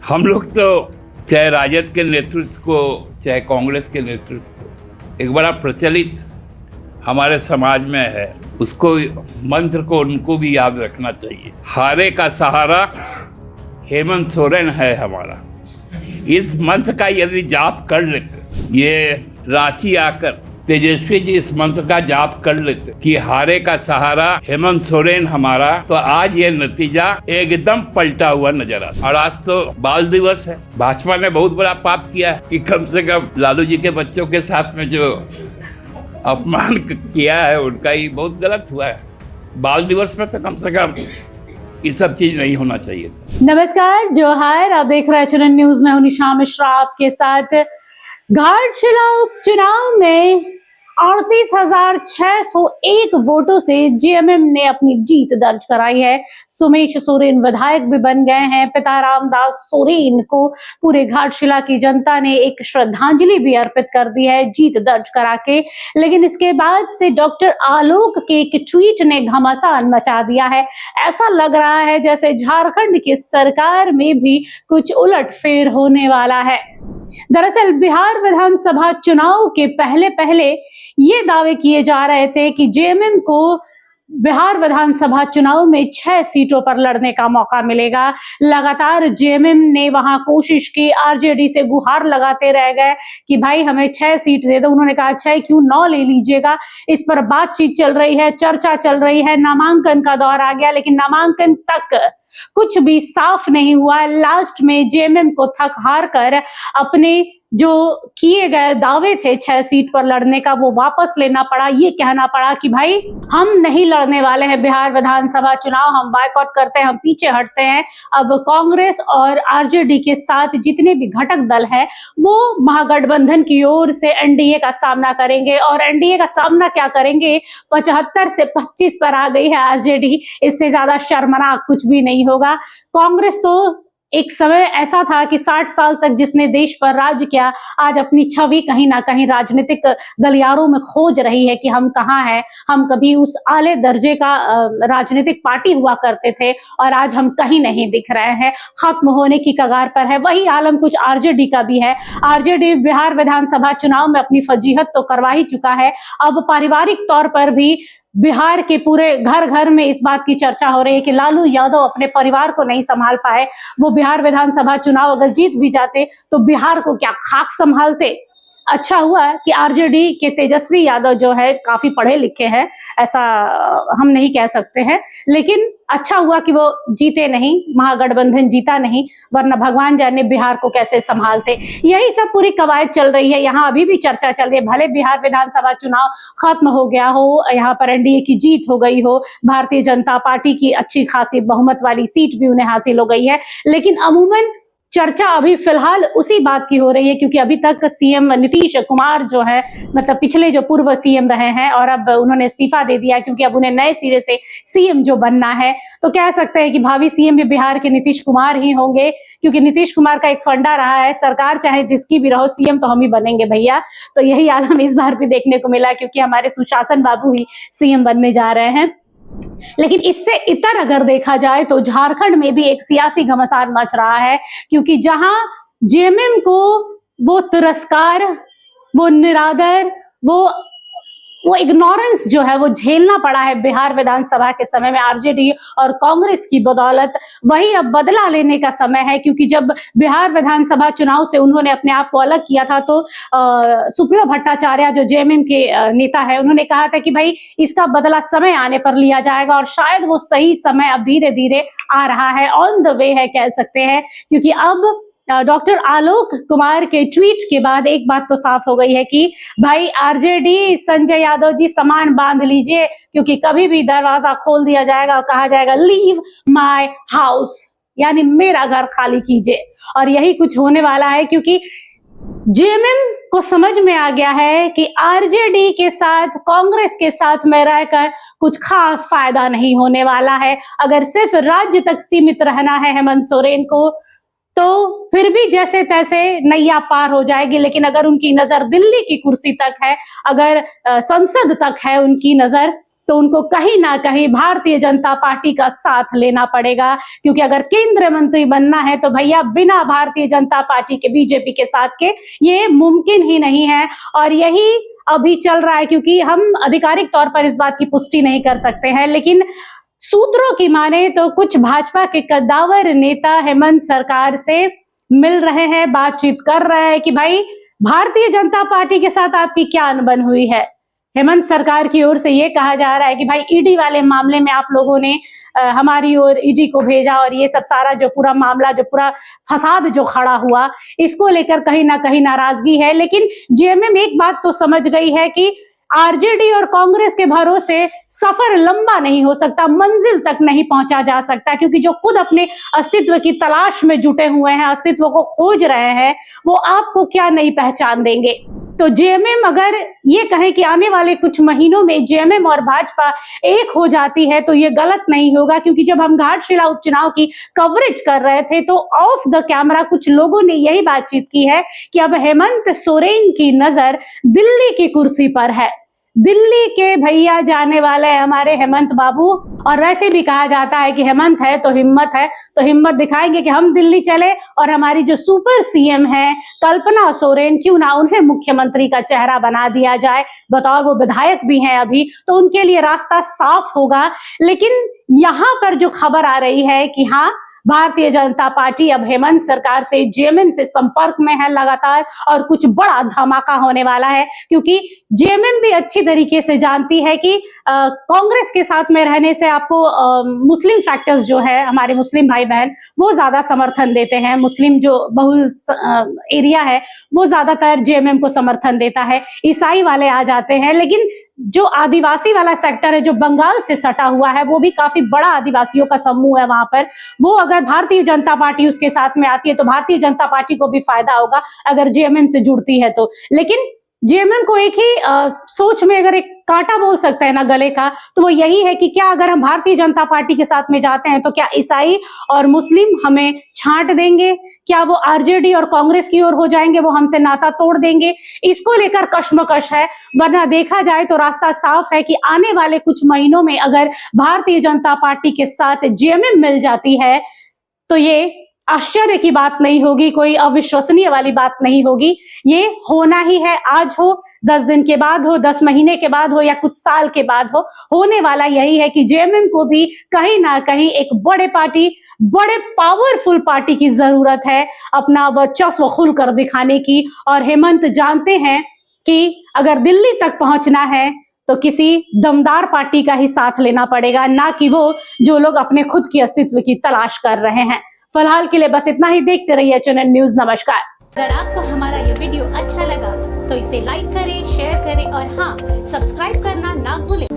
हम लोग तो चाहे राजद के नेतृत्व को चाहे कांग्रेस के नेतृत्व को एक बड़ा प्रचलित हमारे समाज में है, उसको मंत्र को उनको भी याद रखना चाहिए। हारे का सहारा हेमंत सोरेन है हमारा। इस मंत्र का यदि जाप कर लेते, ये रांची आकर तेजस्वी जी इस मंत्र का जाप कर लेते कि हारे का सहारा हेमंत सोरेन हमारा, तो आज ये नतीजा एकदम पलटा हुआ नजर आता। और आज तो बाल दिवस है। भाजपा ने बहुत बड़ा पाप किया है कि कम से कम लालू जी के बच्चों के साथ में जो अपमान किया है उनका ही बहुत गलत हुआ है। बाल दिवस में तो कम से कम ये सब चीज नहीं होना चाहिए था। नमस्कार, जोहार। आप देख रहे हैं चुनन न्यूज में। हूं निशा मिश्रा आपके साथ। घाटशिला उपचुनाव में 38,601 वोटों से जेएमएम ने अपनी जीत दर्ज कराई है। सुमेश सोरेन विधायक भी बन गए हैं। पिता रामदास सोरेन को पूरे घाटशिला की जनता ने एक श्रद्धांजलि भी अर्पित कर दी है जीत दर्ज करा के। लेकिन इसके बाद से डॉक्टर आलोक के एक ट्वीट ने घमासान मचा दिया है। ऐसा लग रहा है जैसे झारखंड की सरकार में भी कुछ उलटफेर होने वाला है। दरअसल बिहार विधानसभा चुनाव के पहले ये दावे किए जा रहे थे कि जेएमएम को बिहार विधानसभा चुनाव में 6 सीटों पर लड़ने का मौका मिलेगा। लगातार जेएमएम ने वहां कोशिश की, आरजेडी से गुहार लगाते रह गए कि भाई हमें 6 सीट दे दो। उन्होंने कहा 6 क्यों 9 ले लीजिएगा। इस पर बातचीत चल रही है, चर्चा चल रही है, नामांकन का दौर आ गया, लेकिन नामांकन तक कुछ भी साफ नहीं हुआ। लास्ट में जेएमएम को थक हार कर अपने जो किए गए दावे थे 6 सीट पर लड़ने का, वो वापस लेना पड़ा। ये कहना पड़ा कि भाई हम नहीं लड़ने वाले हैं बिहार विधानसभा चुनाव, हम बायकॉट करते हैं, हम पीछे हटते हैं। अब कांग्रेस और आरजेडी के साथ जितने भी घटक दल हैं वो महागठबंधन की ओर से एनडीए का सामना करेंगे। और एनडीए का सामना क्या करेंगे, 75 से 25 पर आ गई है आरजेडी। इससे ज्यादा शर्मनाक कुछ भी नहीं होगा। कांग्रेस तो एक समय ऐसा था कि 60 साल तक जिसने देश पर राज किया, आज अपनी छवि कहीं ना कहीं राजनीतिक गलियारों में खोज रही है कि हम कहाँ हैं। हम कभी उस आले दर्जे का राजनीतिक पार्टी हुआ करते थे और आज हम कहीं नहीं दिख रहे हैं, खत्म होने की कगार पर है। वही आलम कुछ आरजेडी का भी है। आरजेडी बिहार विधानसभा चुनाव में अपनी फजीहत तो करवा ही चुका है। अब पारिवारिक तौर पर भी बिहार के पूरे घर घर में इस बात की चर्चा हो रही है कि लालू यादव अपने परिवार को नहीं संभाल पाए। वो बिहार विधानसभा चुनाव अगर जीत भी जाते तो बिहार को क्या खाक संभालते। अच्छा हुआ कि आरजेडी के तेजस्वी यादव जो है काफी पढ़े लिखे हैं, ऐसा हम नहीं कह सकते हैं, लेकिन अच्छा हुआ कि वो जीते नहीं, महागठबंधन जीता नहीं, वरना भगवान जाने बिहार को कैसे संभालते। यही सब पूरी कवायद चल रही है। यहाँ अभी भी चर्चा चल रही है, भले बिहार विधानसभा चुनाव खत्म हो गया हो, यहाँ पर एनडीए की जीत हो गई हो, भारतीय जनता पार्टी की अच्छी खासी बहुमत वाली सीट भी उन्हें हासिल हो गई है, लेकिन अमूमन चर्चा अभी फिलहाल उसी बात की हो रही है क्योंकि अभी तक सीएम नीतीश कुमार जो है, मतलब पिछले जो पूर्व सीएम रहे हैं और अब उन्होंने इस्तीफा दे दिया क्योंकि अब उन्हें नए सिरे से सीएम जो बनना है, तो कह सकते हैं कि भावी सीएम भी बिहार के नीतीश कुमार ही होंगे। क्योंकि नीतीश कुमार का एक फंडा रहा है, सरकार चाहे जिसकी भी रहो, सीएम तो हम ही बनेंगे भैया। तो यही आलम इस बार भी देखने को मिला क्योंकि हमारे सुशासन बाबू ही सीएम बनने जा रहे हैं। लेकिन इससे इतर अगर देखा जाए तो झारखंड में भी एक सियासी घमासान मच रहा है क्योंकि जहां जेएमएम को वो तिरस्कार, वो निरादर, वो इग्नोरेंस जो है वो झेलना पड़ा है बिहार विधानसभा के समय में आरजेडी और कांग्रेस की बदौलत, वही अब बदला लेने का समय है। क्योंकि जब बिहार विधानसभा चुनाव से उन्होंने अपने आप को अलग किया था तो सुप्रियो भट्टाचार्य जो जेएमएम के नेता है, उन्होंने कहा था कि भाई इसका बदला समय आने पर लिया जाएगा। और शायद वो सही समय अब धीरे धीरे आ रहा है, ऑन द वे है कह सकते हैं। क्योंकि अब डॉक्टर आलोक कुमार के ट्वीट के बाद एक बात तो साफ हो गई है कि भाई आरजेडी, संजय यादव जी सामान बांध लीजिए क्योंकि कभी भी दरवाजा खोल दिया जाएगा और कहा जाएगा लीव माय हाउस, यानी मेरा घर खाली कीजिए। और यही कुछ होने वाला है क्योंकि जेएमएम को समझ में आ गया है कि आरजेडी के साथ, कांग्रेस के साथ में रहकर कुछ खास फायदा नहीं होने वाला है। अगर सिर्फ राज्य तक सीमित रहना है हेमंत सोरेन को तो फिर भी जैसे तैसे नैया पार हो जाएगी। लेकिन अगर उनकी नजर दिल्ली की कुर्सी तक है, अगर संसद तक है उनकी नजर, तो उनको कहीं ना कहीं भारतीय जनता पार्टी का साथ लेना पड़ेगा, क्योंकि अगर केंद्रीय मंत्री बनना है तो भैया बिना भारतीय जनता पार्टी के, बीजेपी के साथ के ये मुमकिन ही नहीं है। और यही अभी चल रहा है, क्योंकि हम आधिकारिक तौर पर इस बात की पुष्टि नहीं कर सकते हैं, लेकिन सूत्रों की माने तो कुछ भाजपा के कद्दावर नेता हेमंत सरकार से मिल रहे हैं, बातचीत कर रहे हैं कि भाई भारतीय जनता पार्टी के साथ आपकी क्या अनबन हुई है। हेमंत सरकार की ओर से ये कहा जा रहा है कि भाई ईडी वाले मामले में आप लोगों ने हमारी ओर ईडी को भेजा, और ये सब सारा जो पूरा मामला, जो पूरा फसाद जो खड़ा हुआ, इसको लेकर कहीं ना कहीं नाराजगी है। लेकिन जेएमएम एक बात तो समझ गई है कि आरजेडी और कांग्रेस के भरोसे सफर लंबा नहीं हो सकता, मंजिल तक नहीं पहुंचा जा सकता, क्योंकि जो खुद अपने अस्तित्व की तलाश में जुटे हुए हैं, अस्तित्व को खोज रहे हैं, वो आपको क्या नहीं पहचान देंगे। तो जेएमएम अगर ये कहे कि आने वाले कुछ महीनों में जेएमएम और भाजपा एक हो जाती है तो ये गलत नहीं होगा, क्योंकि जब हम घाटशिला उपचुनाव की कवरेज कर रहे थे तो ऑफ द कैमरा कुछ लोगों ने यही बातचीत की है कि अब हेमंत सोरेन की नजर दिल्ली की कुर्सी पर है। दिल्ली के भैया जाने वाले हैं हमारे हेमंत बाबू, और वैसे भी कहा जाता है कि हेमंत है तो हिम्मत दिखाएंगे कि हम दिल्ली चले, और हमारी जो सुपर सीएम है कल्पना सोरेन, क्यों ना उन्हें मुख्यमंत्री का चेहरा बना दिया जाए। बताओ, वो विधायक भी हैं अभी, तो उनके लिए रास्ता साफ होगा। लेकिन यहाँ पर जो खबर आ रही है कि हाँ, भारतीय जनता पार्टी अब हेमंत सरकार से, जेएमएम से संपर्क में है लगातार, और कुछ बड़ा धमाका होने वाला है, क्योंकि जेएमएम भी अच्छी तरीके से जानती है कि कांग्रेस के साथ में रहने से आपको मुस्लिम फैक्टर्स जो है, हमारे मुस्लिम भाई बहन वो ज्यादा समर्थन देते हैं, मुस्लिम जो बहुल एरिया है वो ज्यादातर जेएमएम को समर्थन देता है, ईसाई वाले आ जाते हैं। लेकिन जो आदिवासी वाला सेक्टर है, जो बंगाल से सटा हुआ है, वो भी काफी बड़ा आदिवासियों का समूह है वहां पर, वो अगर भारतीय जनता पार्टी उसके साथ में आती है तो भारतीय जनता पार्टी को भी फायदा होगा अगर जेएमएम से जुड़ती है तो। लेकिन जेएमएम को एक ही सोच में अगर एक कांटा बोल सकता है ना गले का, तो वो यही है कि क्या अगर हम भारतीय जनता पार्टी के साथ में जाते हैं तो क्या ईसाई और मुस्लिम हमें छांट देंगे, क्या वो आरजेडी और कांग्रेस की ओर हो जाएंगे, वो हमसे नाता तोड़ देंगे। इसको लेकर कश्मकश है, वरना देखा जाए तो रास्ता साफ है कि आने वाले कुछ महीनों में अगर भारतीय जनता पार्टी के साथ जेएमएम मिल जाती है तो ये आश्चर्य की बात नहीं होगी, कोई अविश्वसनीय वाली बात नहीं होगी। ये होना ही है, आज हो, 10 दिन के बाद हो, 10 महीने के बाद हो, या कुछ साल के बाद हो, होने वाला यही है कि जेएमएम को भी कहीं ना कहीं एक बड़े पावरफुल पार्टी की जरूरत है अपना वर्चस्व खुलकर दिखाने की। और हेमंत जानते हैं कि अगर दिल्ली तक पहुंचना है तो किसी दमदार पार्टी का ही साथ लेना पड़ेगा, ना कि वो जो लोग अपने खुद की अस्तित्व की तलाश कर रहे हैं। फिलहाल के लिए बस इतना ही। देखते रहिए चैनल न्यूज। नमस्कार। अगर आपको हमारा ये वीडियो अच्छा लगा तो इसे लाइक करें, शेयर करें और हाँ, सब्सक्राइब करना ना भूलें।